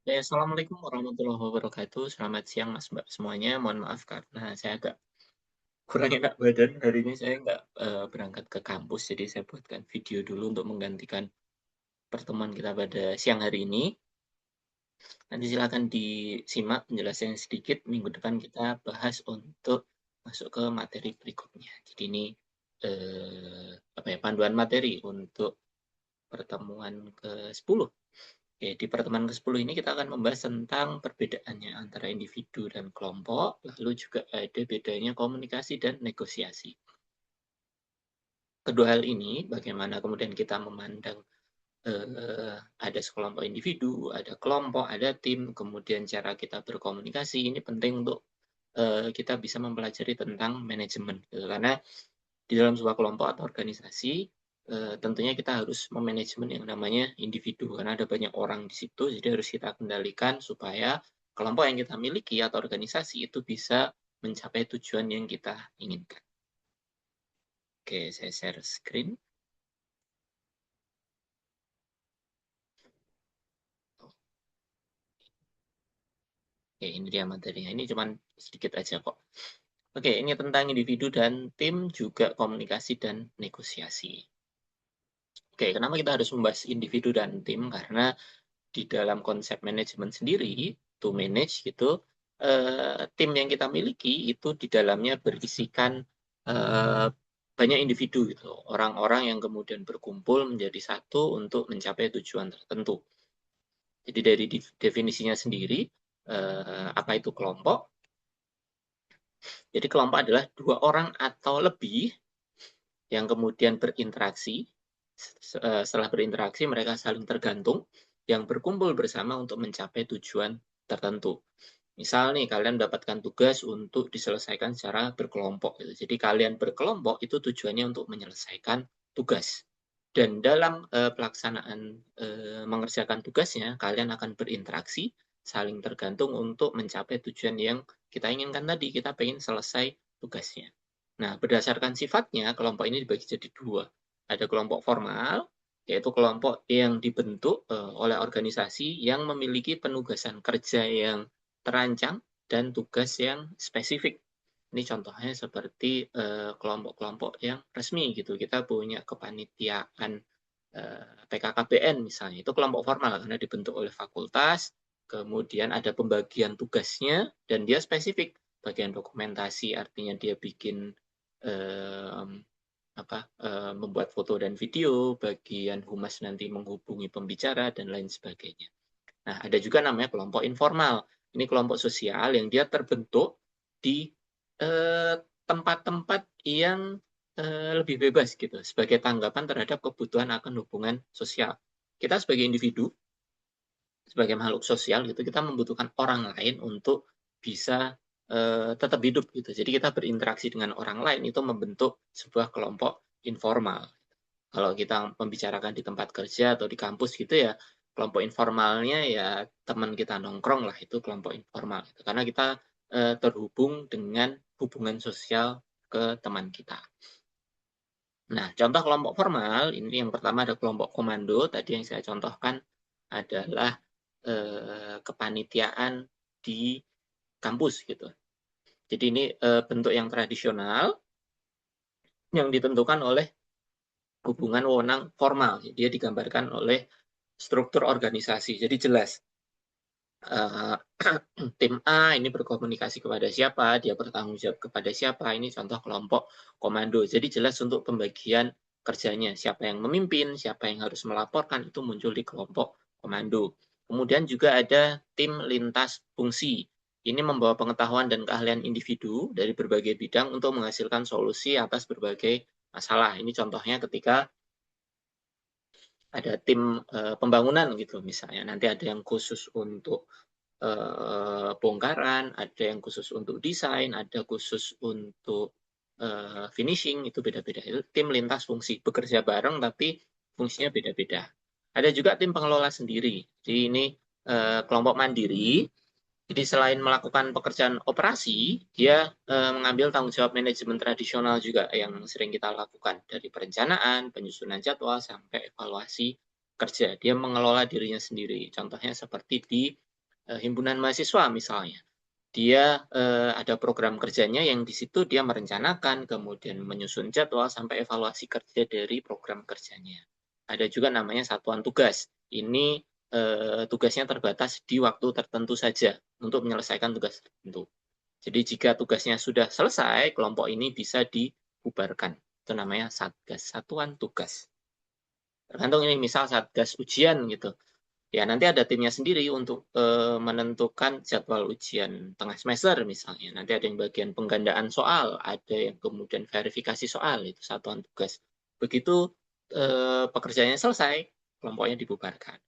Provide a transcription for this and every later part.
Ya, Assalamualaikum warahmatullahi wabarakatuh. Selamat siang Mas Mbak semuanya. Mohon maaf karena saya agak kurang enak badan. Hari ini saya nggak berangkat ke kampus, jadi saya buatkan video dulu untuk menggantikan pertemuan kita pada siang hari ini. Nanti silakan disimak penjelasannya sedikit. Minggu depan kita bahas untuk masuk ke materi berikutnya. Jadi ini apa ya, panduan materi untuk pertemuan ke-10. Oke, di pertemuan ke-10 ini kita akan membahas tentang perbedaannya antara individu dan kelompok, lalu juga ada bedanya komunikasi dan negosiasi. Kedua hal ini, bagaimana kemudian kita memandang ada sekelompok individu, ada kelompok, ada tim, kemudian cara kita berkomunikasi, ini penting untuk kita bisa mempelajari tentang manajemen. Gitu. Karena di dalam sebuah kelompok atau organisasi, tentunya kita harus memanajemen yang namanya individu, karena ada banyak orang di situ, jadi harus kita kendalikan supaya kelompok yang kita miliki atau organisasi itu bisa mencapai tujuan yang kita inginkan. Oke, saya share screen. Oke, ini dia materinya. Ini cuma sedikit aja kok. Oke, ini tentang individu dan tim, juga komunikasi dan negosiasi. Oke, kenapa kita harus membahas individu dan tim? Karena di dalam konsep manajemen sendiri, to manage gitu, tim yang kita miliki itu di dalamnya berisikan eh, banyak individu gitu, orang-orang yang kemudian berkumpul menjadi satu untuk mencapai tujuan tertentu. Jadi dari definisinya sendiri, apa itu kelompok? Jadi kelompok adalah dua orang atau lebih yang kemudian berinteraksi. Setelah berinteraksi, mereka saling tergantung, yang berkumpul bersama untuk mencapai tujuan tertentu. Misal nih, kalian mendapatkan tugas untuk diselesaikan secara berkelompok. Gitu. Jadi kalian berkelompok itu tujuannya untuk menyelesaikan tugas. Dan dalam pelaksanaan mengerjakan tugasnya, kalian akan berinteraksi, saling tergantung untuk mencapai tujuan yang kita inginkan tadi. Kita pengen selesai tugasnya. Nah, berdasarkan sifatnya, kelompok ini dibagi jadi dua. Ada kelompok formal, yaitu kelompok yang dibentuk oleh organisasi yang memiliki penugasan kerja yang terancang dan tugas yang spesifik. Ini contohnya seperti kelompok-kelompok yang resmi gitu. Kita punya kepanitiaan PKKBN misalnya, itu kelompok formal karena dibentuk oleh fakultas, kemudian ada pembagian tugasnya dan dia spesifik. Bagian dokumentasi artinya dia bikin eh, membuat foto dan video, bagian humas nanti menghubungi pembicara dan lain sebagainya. Nah, ada juga namanya kelompok informal. Ini kelompok sosial yang dia terbentuk di tempat-tempat yang lebih bebas gitu, sebagai tanggapan terhadap kebutuhan akan hubungan sosial. Kita sebagai individu, sebagai makhluk sosial gitu, kita membutuhkan orang lain untuk bisa tetap hidup gitu. Jadi kita berinteraksi dengan orang lain itu membentuk sebuah kelompok informal. Kalau kita membicarakan di tempat kerja atau di kampus gitu ya, kelompok informalnya ya teman kita nongkrong lah, itu kelompok informal. Gitu. Karena kita terhubung dengan hubungan sosial ke teman kita. Nah, contoh kelompok formal, ini yang pertama ada kelompok komando, tadi yang saya contohkan adalah kepanitiaan di kampus gitu. Jadi ini bentuk yang tradisional yang ditentukan oleh hubungan wewenang formal. Dia digambarkan oleh struktur organisasi. Jadi jelas uh, tim A ini berkomunikasi kepada siapa, dia bertanggung jawab kepada siapa. Ini contoh kelompok komando. Jadi jelas untuk pembagian kerjanya, siapa yang memimpin, siapa yang harus melaporkan itu muncul di kelompok komando. Kemudian juga ada tim lintas fungsi. Ini membawa pengetahuan dan keahlian individu dari berbagai bidang untuk menghasilkan solusi atas berbagai masalah. Ini contohnya ketika ada tim pembangunan gitu misalnya. Nanti ada yang khusus untuk bongkaran, ada yang khusus untuk desain, ada khusus untuk finishing, itu beda-beda. Itu tim lintas fungsi, bekerja bareng tapi fungsinya beda-beda. Ada juga tim pengelola sendiri. Jadi ini kelompok mandiri. Jadi selain melakukan pekerjaan operasi, dia mengambil tanggung jawab manajemen tradisional juga yang sering kita lakukan. Dari perencanaan, penyusunan jadwal, sampai evaluasi kerja. Dia mengelola dirinya sendiri. Contohnya seperti di himpunan mahasiswa misalnya. Dia ada program kerjanya yang di situ dia merencanakan, kemudian menyusun jadwal sampai evaluasi kerja dari program kerjanya. Ada juga namanya satuan tugas. Ini tugasnya terbatas di waktu tertentu saja untuk menyelesaikan tugas tertentu. Jadi jika tugasnya sudah selesai, kelompok ini bisa dibubarkan. Itu namanya satgas, satuan tugas. Tergantung ini misal satgas ujian gitu. Ya, nanti ada timnya sendiri untuk menentukan jadwal ujian tengah semester misalnya. Nanti ada yang bagian penggandaan soal, ada yang kemudian verifikasi soal, itu satuan tugas. Begitu pekerjaannya selesai, kelompoknya dibubarkan.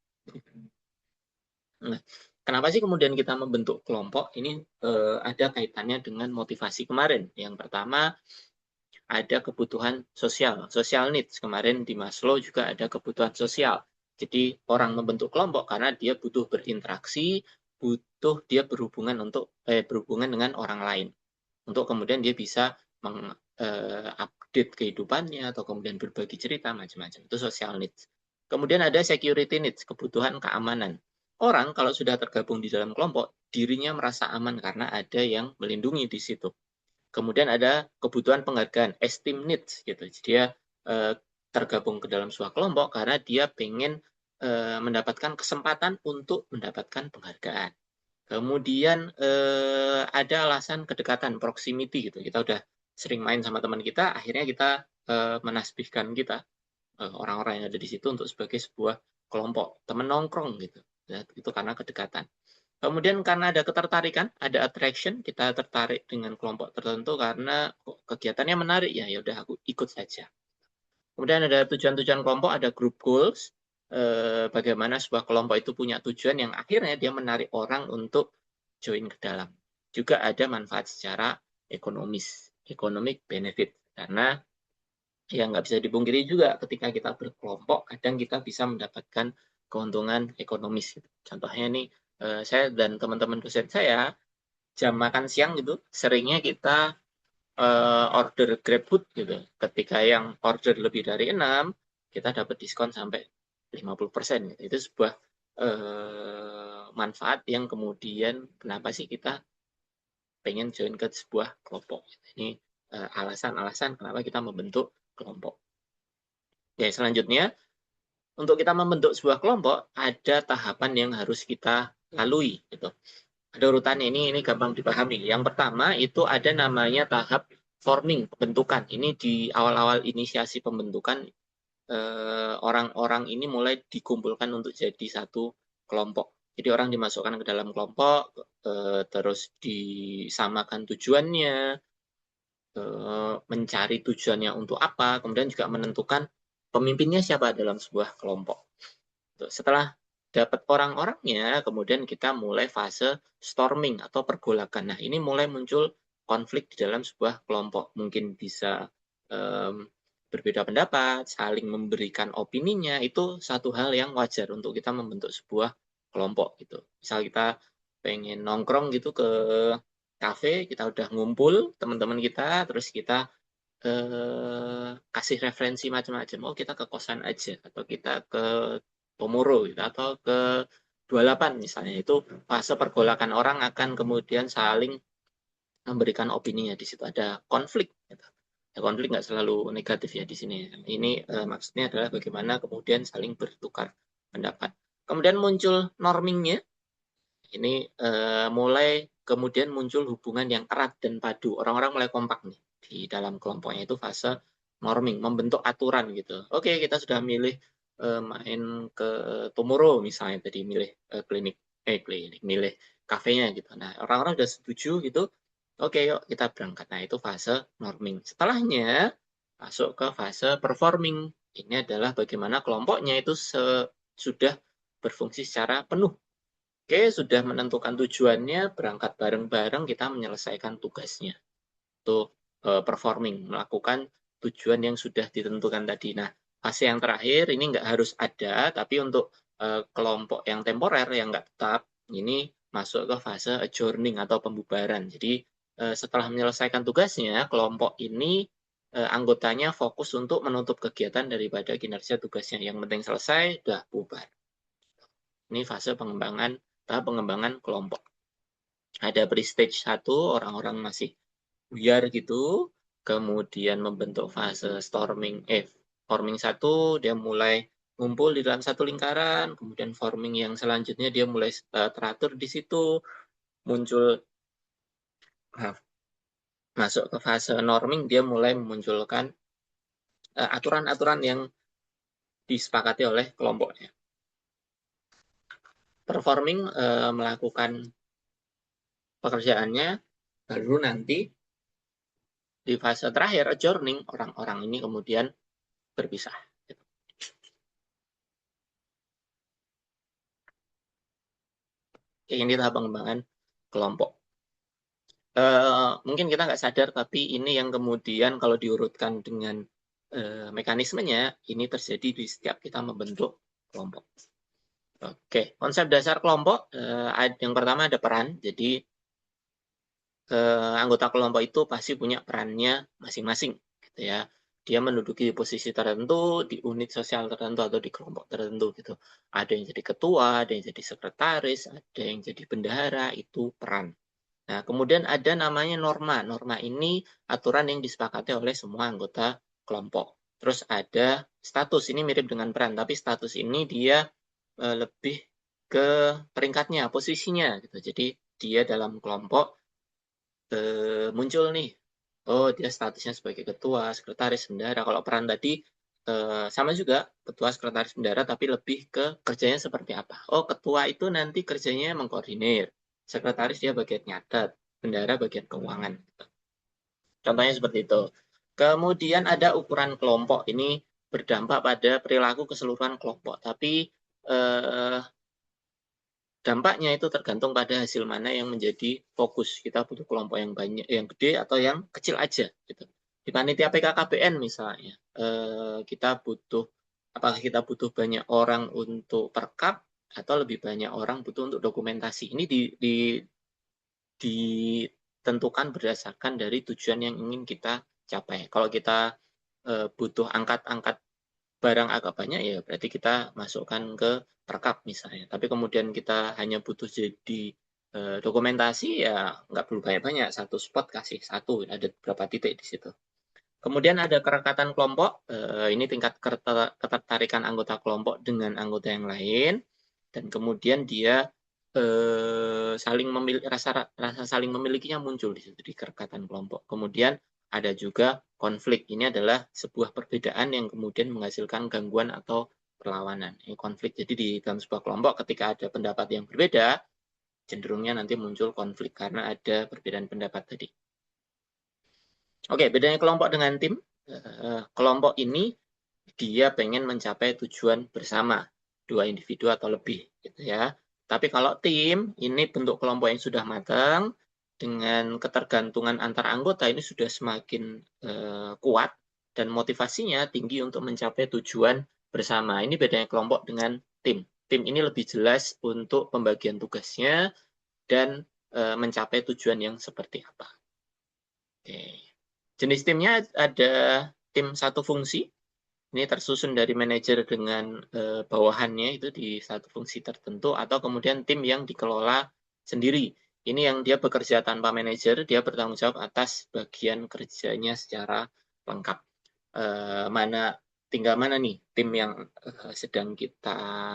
Nah, kenapa sih kemudian kita membentuk kelompok? Ini ada kaitannya dengan motivasi kemarin. Yang pertama, ada kebutuhan sosial, social needs. Kemarin di Maslow juga ada kebutuhan sosial. Jadi orang membentuk kelompok karena dia butuh berinteraksi, butuh dia berhubungan dengan orang lain. Untuk kemudian dia bisa mengupdate kehidupannya atau kemudian berbagi cerita macam-macam. Itu social needs. Kemudian ada security needs, kebutuhan keamanan. Orang kalau sudah tergabung di dalam kelompok, dirinya merasa aman karena ada yang melindungi di situ. Kemudian ada kebutuhan penghargaan, esteem needs gitu. Jadi dia tergabung ke dalam sebuah kelompok karena dia pengen mendapatkan kesempatan untuk mendapatkan penghargaan. Kemudian ada alasan kedekatan, proximity gitu. Kita udah sering main sama teman kita, akhirnya kita menasbihkan kita orang-orang yang ada di situ untuk sebagai sebuah kelompok, teman nongkrong gitu. Ya, itu karena kedekatan. Kemudian karena ada ketertarikan, ada attraction, kita tertarik dengan kelompok tertentu karena kegiatannya menarik ya, ya udah aku ikut saja. Kemudian ada tujuan-tujuan kelompok, ada group goals, bagaimana sebuah kelompok itu punya tujuan yang akhirnya dia menarik orang untuk join ke dalam. Juga ada manfaat secara ekonomis, economic benefit, karena ya nggak bisa dipungkiri juga ketika kita berkelompok, kadang kita bisa mendapatkan keuntungan ekonomis. Contohnya nih, saya dan teman-teman dosen saya, jam makan siang gitu, seringnya kita order GrabFood gitu. Ketika yang order lebih dari 6, kita dapat diskon sampai 50% gitu. Itu sebuah manfaat yang kemudian kenapa sih kita pengen join ke sebuah kelompok. Ini alasan-alasan kenapa kita membentuk kelompok. Ya, selanjutnya, untuk kita membentuk sebuah kelompok, ada tahapan yang harus kita lalui. Gitu. Ada urutannya, ini gampang dipahami. Yang pertama, itu ada namanya tahap forming, pembentukan. Ini di awal-awal inisiasi pembentukan, orang-orang ini mulai dikumpulkan untuk jadi satu kelompok. Jadi orang dimasukkan ke dalam kelompok, terus disamakan tujuannya, mencari tujuannya untuk apa, kemudian juga menentukan pemimpinnya siapa dalam sebuah kelompok. Setelah dapat orang-orangnya, kemudian kita mulai fase storming atau pergolakan. Nah, ini mulai muncul konflik di dalam sebuah kelompok. Mungkin bisa berbeda pendapat, saling memberikan opininya, itu satu hal yang wajar untuk kita membentuk sebuah kelompok gitu. Misal kita pengen nongkrong gitu ke kafe, kita udah ngumpul teman-teman kita, terus kita kasih referensi macam-macam. Oh, kita ke kosan aja, atau kita ke Tomoro gitu, atau ke 28 misalnya. Itu fase pergolakan, orang akan kemudian saling memberikan opininya. Di situ ada konflik gitu. Ya, konflik nggak selalu negatif ya di sini. Ini maksudnya adalah bagaimana kemudian saling bertukar pendapat. Kemudian muncul normingnya. Ini mulai kemudian muncul hubungan yang erat dan padu. Orang-orang mulai kompak nih di dalam kelompoknya, itu fase norming, membentuk aturan gitu. Oke, kita sudah milih main ke Tomorrow misalnya, tadi milih milih kafenya gitu. Nah, orang-orang sudah setuju gitu. Oke, yuk kita berangkat. Nah, itu fase norming. Setelahnya masuk ke fase performing. Ini adalah bagaimana kelompoknya itu sudah berfungsi secara penuh. Oke, sudah menentukan tujuannya, berangkat bareng-bareng, kita menyelesaikan tugasnya. Itu performing, melakukan tujuan yang sudah ditentukan tadi. Nah, fase yang terakhir, ini nggak harus ada, tapi untuk kelompok yang temporer, yang nggak tetap, ini masuk ke fase adjourning atau pembubaran. Jadi, setelah menyelesaikan tugasnya, kelompok ini anggotanya fokus untuk menutup kegiatan daripada kinerja tugasnya. Yang penting selesai, udah bubar. Ini fase pengembangan tahap pengembangan kelompok. Ada pre-stage 1, orang-orang masih buyar gitu, kemudian membentuk fase forming 1, dia mulai ngumpul di dalam satu lingkaran, kemudian forming yang selanjutnya dia mulai teratur di situ, muncul masuk ke fase norming, dia mulai memunculkan aturan-aturan yang disepakati oleh kelompoknya. Performing melakukan pekerjaannya, baru nanti di fase terakhir adjourning, orang-orang ini kemudian berpisah. Ini tahap pengembangan kelompok. Mungkin kita nggak sadar, tapi ini yang kemudian kalau diurutkan dengan mekanismenya, ini terjadi di setiap kita membentuk kelompok. Oke, konsep dasar kelompok, yang pertama ada peran. Jadi anggota kelompok itu pasti punya perannya masing-masing, gitu ya. Dia menduduki posisi tertentu di unit sosial tertentu atau di kelompok tertentu gitu. Ada yang jadi ketua, ada yang jadi sekretaris, ada yang jadi bendahara, itu peran. Nah, kemudian ada namanya norma. Norma ini aturan yang disepakati oleh semua anggota kelompok. Terus ada status, ini mirip dengan peran, tapi status ini dia lebih ke peringkatnya, posisinya gitu. Jadi dia dalam kelompok muncul nih, oh dia statusnya sebagai ketua, sekretaris, bendahara. Kalau peran tadi sama juga, ketua, sekretaris, bendahara, tapi lebih ke kerjanya seperti apa. Oh, ketua itu nanti kerjanya mengkoordinir, sekretaris dia bagian nyatet, bendahara bagian keuangan. Contohnya seperti itu. Kemudian ada ukuran kelompok, ini berdampak pada perilaku keseluruhan kelompok, tapi dampaknya itu tergantung pada hasil mana yang menjadi fokus. Kita butuh kelompok yang banyak, yang gede atau yang kecil aja. Gitu. Di panitia PKKBN misalnya, kita butuh, apakah kita butuh banyak orang untuk perkap atau lebih banyak orang butuh untuk dokumentasi. Ini ditentukan berdasarkan dari tujuan yang ingin kita capai. Kalau kita butuh angkat-angkat barang agak banyak, ya berarti kita masukkan ke perkap misalnya. Tapi kemudian kita hanya butuh jadi dokumentasi, ya nggak perlu banyak-banyak. Satu spot kasih satu, ada beberapa titik di situ. Kemudian ada kerekatan kelompok, ini tingkat ketertarikan anggota kelompok dengan anggota yang lain, dan kemudian dia saling memiliki rasa saling memilikinya muncul di situ di kerekatan kelompok. Kemudian ada juga konflik. Ini adalah sebuah perbedaan yang kemudian menghasilkan gangguan atau perlawanan. Ini konflik. Jadi di dalam sebuah kelompok ketika ada pendapat yang berbeda, cenderungnya nanti muncul konflik karena ada perbedaan pendapat tadi. Oke, bedanya kelompok dengan tim. Kelompok ini dia pengen mencapai tujuan bersama, 2 individu atau lebih, gitu ya. Tapi kalau tim, ini bentuk kelompok yang sudah matang, dengan ketergantungan antar anggota ini sudah semakin kuat, dan motivasinya tinggi untuk mencapai tujuan bersama. Ini bedanya kelompok dengan tim. Tim ini lebih jelas untuk pembagian tugasnya, dan mencapai tujuan yang seperti apa. Oke. Jenis timnya ada tim satu fungsi, ini tersusun dari manajer dengan bawahannya itu di satu fungsi tertentu, atau kemudian tim yang dikelola sendiri. Ini yang dia bekerja tanpa manajer, dia bertanggung jawab atas bagian kerjanya secara lengkap. Tinggal mana nih tim yang sedang kita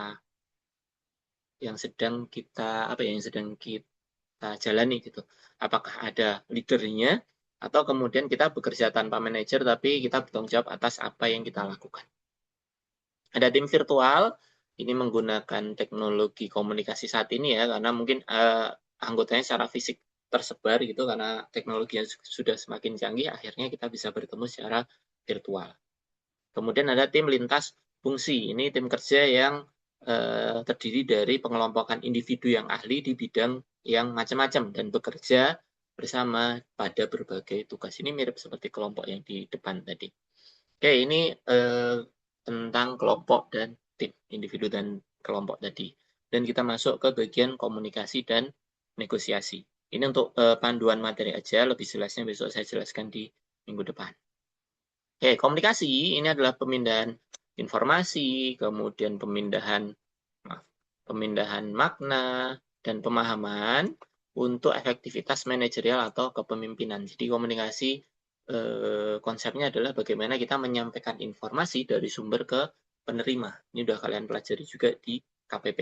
jalani gitu. Apakah ada leadernya, atau kemudian kita bekerja tanpa manajer tapi kita bertanggung jawab atas apa yang kita lakukan. Ada tim virtual, ini menggunakan teknologi komunikasi saat ini ya, karena mungkin anggotanya secara fisik tersebar gitu, karena teknologi yang sudah semakin canggih, akhirnya kita bisa bertemu secara virtual. Kemudian ada tim lintas fungsi, ini tim kerja yang terdiri dari pengelompokan individu yang ahli di bidang yang macam-macam dan bekerja bersama pada berbagai tugas. Ini mirip seperti kelompok yang di depan tadi. Oke, ini tentang kelompok dan tim, individu dan kelompok tadi. Dan kita masuk ke bagian komunikasi dan negosiasi. Ini untuk panduan materi aja, lebih jelasnya besok saya jelaskan di minggu depan. Oke, komunikasi ini adalah pemindahan informasi, kemudian pemindahan makna, dan pemahaman untuk efektivitas manajerial atau kepemimpinan. Jadi komunikasi konsepnya adalah bagaimana kita menyampaikan informasi dari sumber ke penerima. Ini udah kalian pelajari juga di KPP.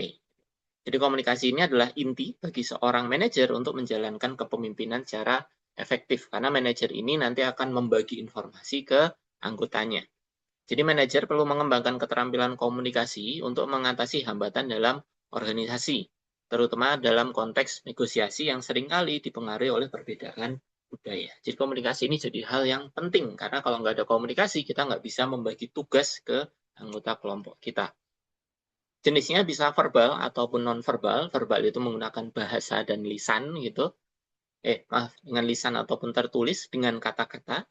Jadi komunikasi ini adalah inti bagi seorang manajer untuk menjalankan kepemimpinan secara efektif. Karena manajer ini nanti akan membagi informasi ke anggotanya. Jadi manajer perlu mengembangkan keterampilan komunikasi untuk mengatasi hambatan dalam organisasi, terutama dalam konteks negosiasi yang seringkali dipengaruhi oleh perbedaan budaya. Jadi komunikasi ini jadi hal yang penting, karena kalau nggak ada komunikasi, kita nggak bisa membagi tugas ke anggota kelompok kita. Jenisnya bisa verbal ataupun non-verbal. Verbal itu menggunakan bahasa dan lisan gitu. Dengan lisan ataupun tertulis dengan kata-kata.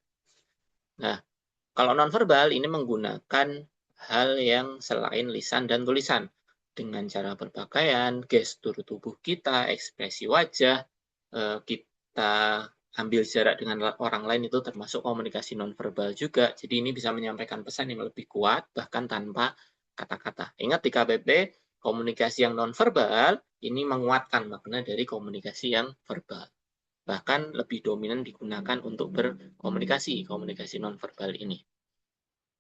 Nah, kalau non-verbal ini menggunakan hal yang selain lisan dan tulisan. Dengan cara berpakaian, gestur tubuh kita, ekspresi wajah, kita ambil jarak dengan orang lain itu termasuk komunikasi non-verbal juga. Jadi ini bisa menyampaikan pesan yang lebih kuat bahkan tanpa kata-kata. Ingat di KPP, komunikasi yang non-verbal ini menguatkan makna dari komunikasi yang verbal. Bahkan lebih dominan digunakan untuk berkomunikasi, komunikasi non-verbal ini.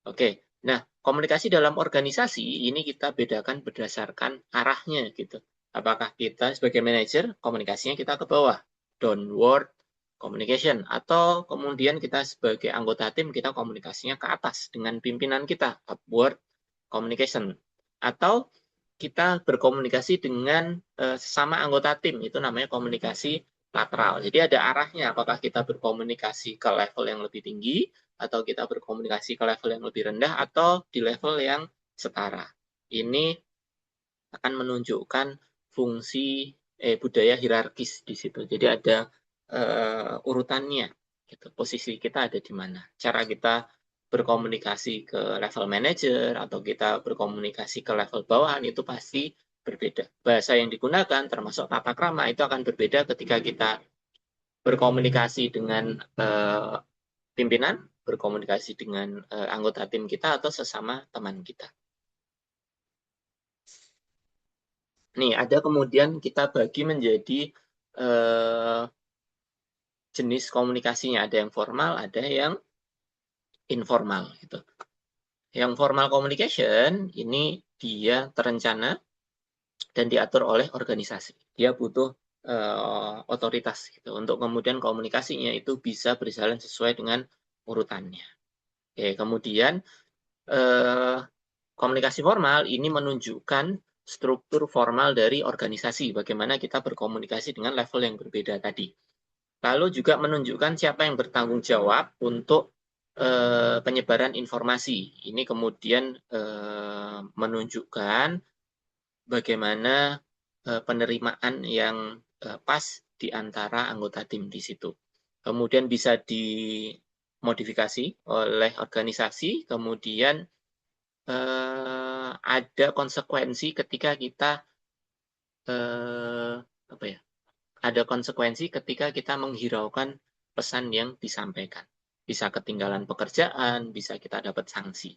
Oke, nah komunikasi dalam organisasi ini kita bedakan berdasarkan arahnya gitu. Apakah kita sebagai manajer, komunikasinya kita ke bawah, downward communication, atau kemudian kita sebagai anggota tim, kita komunikasinya ke atas dengan pimpinan kita, upward communication. Atau kita berkomunikasi dengan sesama anggota tim, itu namanya komunikasi lateral. Jadi ada arahnya, apakah kita berkomunikasi ke level yang lebih tinggi, atau kita berkomunikasi ke level yang lebih rendah, atau di level yang setara. Ini akan menunjukkan fungsi budaya hierarkis di situ. Jadi ada urutannya, gitu. Posisi kita ada di mana. Cara kita berkomunikasi ke level manager atau kita berkomunikasi ke level bawahan itu pasti berbeda. Bahasa yang digunakan termasuk tata krama itu akan berbeda ketika kita berkomunikasi dengan pimpinan, berkomunikasi dengan anggota tim kita atau sesama teman kita. Nih, ada kemudian kita bagi menjadi jenis komunikasinya. Ada yang formal, ada yang informal. Gitu. Yang formal communication, ini dia terencana dan diatur oleh organisasi. Dia butuh otoritas gitu, untuk kemudian komunikasinya itu bisa berjalan sesuai dengan urutannya. Oke, kemudian komunikasi formal ini menunjukkan struktur formal dari organisasi, bagaimana kita berkomunikasi dengan level yang berbeda tadi. Lalu juga menunjukkan siapa yang bertanggung jawab untuk penyebaran informasi. Ini kemudian menunjukkan bagaimana penerimaan yang pas di antara anggota tim di situ. Kemudian bisa dimodifikasi oleh organisasi, kemudian ada konsekuensi ketika kita ada konsekuensi ketika kita menghiraukan pesan yang disampaikan. Bisa ketinggalan pekerjaan, bisa kita dapat sanksi.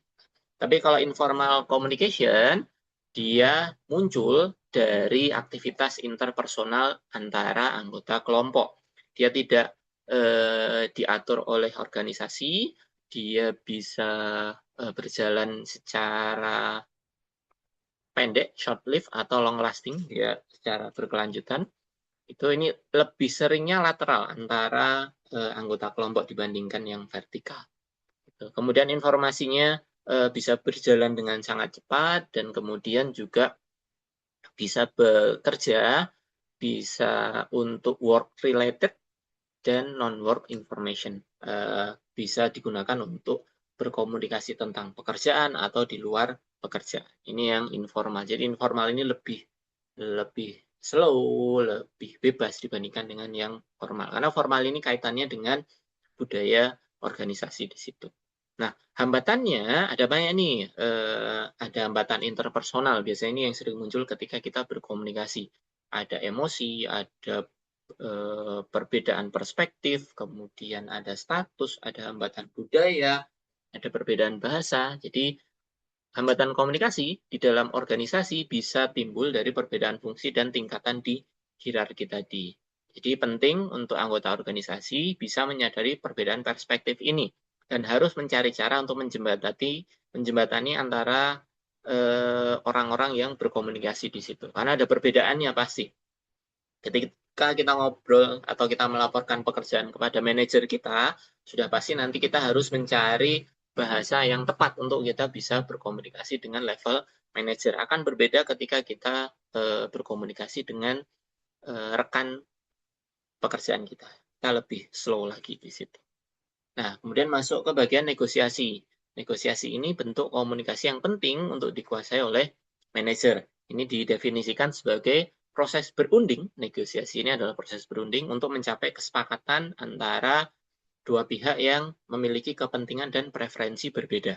Tapi kalau informal communication, dia muncul dari aktivitas interpersonal antara anggota kelompok. Dia tidak diatur oleh organisasi, dia bisa berjalan secara pendek, short lived, atau long lasting, dia secara berkelanjutan. Itu ini lebih seringnya lateral antara anggota kelompok dibandingkan yang vertikal. Kemudian informasinya bisa berjalan dengan sangat cepat dan kemudian juga bisa bekerja, bisa untuk work related dan non-work information. Bisa digunakan untuk berkomunikasi tentang pekerjaan atau di luar pekerjaan. Ini yang informal. Jadi informal ini lebih slow, lebih bebas dibandingkan dengan yang formal. Karena formal ini kaitannya dengan budaya organisasi di situ. Nah, hambatannya ada banyak nih. Ada hambatan interpersonal. Biasanya ini yang sering muncul ketika kita berkomunikasi. Ada emosi, ada perbedaan perspektif, kemudian ada status, ada hambatan budaya, ada perbedaan bahasa. Jadi hambatan komunikasi di dalam organisasi bisa timbul dari perbedaan fungsi dan tingkatan di hierarki tadi. Jadi penting untuk anggota organisasi bisa menyadari perbedaan perspektif ini dan harus mencari cara untuk menjembatani antara orang-orang yang berkomunikasi di situ. Karena ada perbedaannya pasti. Ketika kita ngobrol atau kita melaporkan pekerjaan kepada manajer kita, sudah pasti nanti kita harus mencari bahasa yang tepat untuk kita bisa berkomunikasi dengan level manajer. Akan berbeda ketika kita berkomunikasi dengan rekan pekerjaan kita. Kita lebih slow lagi di situ. Nah, kemudian masuk ke bagian negosiasi. Negosiasi ini bentuk komunikasi yang penting untuk dikuasai oleh manajer. Ini didefinisikan sebagai proses berunding. Negosiasi ini adalah proses berunding untuk mencapai kesepakatan antara dua pihak yang memiliki kepentingan dan preferensi berbeda.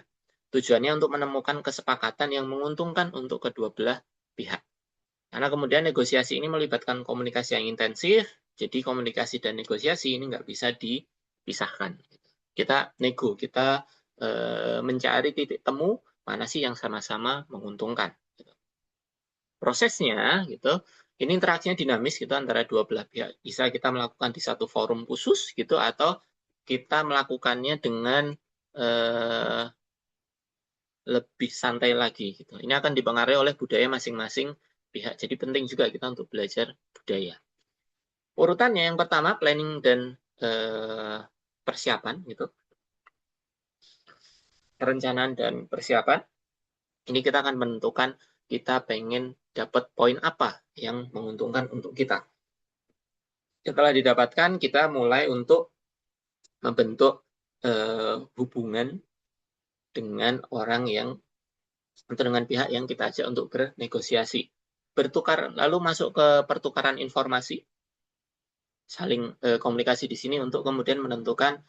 Tujuannya untuk menemukan kesepakatan yang menguntungkan untuk kedua belah pihak. Karena kemudian negosiasi ini melibatkan komunikasi yang intensif, jadi komunikasi dan negosiasi ini nggak bisa dipisahkan. Kita nego, kita mencari titik temu mana sih yang sama-sama menguntungkan. Prosesnya, gitu, ini interaksinya dinamis gitu antara dua belah pihak. Bisa kita melakukan di satu forum khusus gitu, atau kita melakukannya dengan lebih santai lagi gitu. Ini akan dipengaruhi oleh budaya masing-masing pihak. Jadi penting juga kita untuk belajar budaya. Urutannya yang pertama planning dan persiapan gitu. Perencanaan dan persiapan. Ini kita akan menentukan kita pengen dapat poin apa yang menguntungkan untuk kita. Setelah didapatkan, kita mulai untuk membentuk hubungan dengan orang yang atau dengan pihak yang kita ajak untuk bernegosiasi. Lalu masuk ke pertukaran informasi, saling komunikasi di sini untuk kemudian menentukan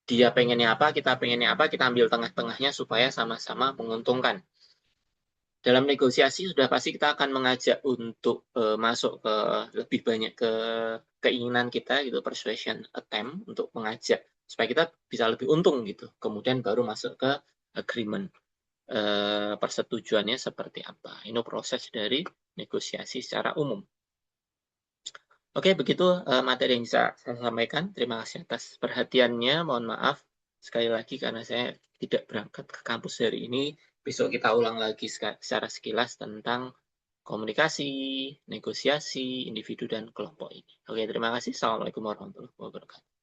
dia pengennya apa, kita pengennya apa, kita ambil tengah-tengahnya supaya sama-sama menguntungkan. Dalam negosiasi sudah pasti kita akan mengajak untuk masuk ke lebih banyak ke keinginan kita gitu, persuasion attempt untuk mengajak supaya kita bisa lebih untung gitu. Kemudian baru masuk ke agreement. Persetujuannya seperti apa. Ini proses dari negosiasi secara umum. Oke, begitu materi yang bisa saya sampaikan. Terima kasih atas perhatiannya. Mohon maaf sekali lagi karena saya tidak berangkat ke kampus hari ini. Besok kita ulang lagi secara sekilas tentang komunikasi, negosiasi, individu, dan kelompok ini. Oke, terima kasih. Assalamualaikum warahmatullahi wabarakatuh.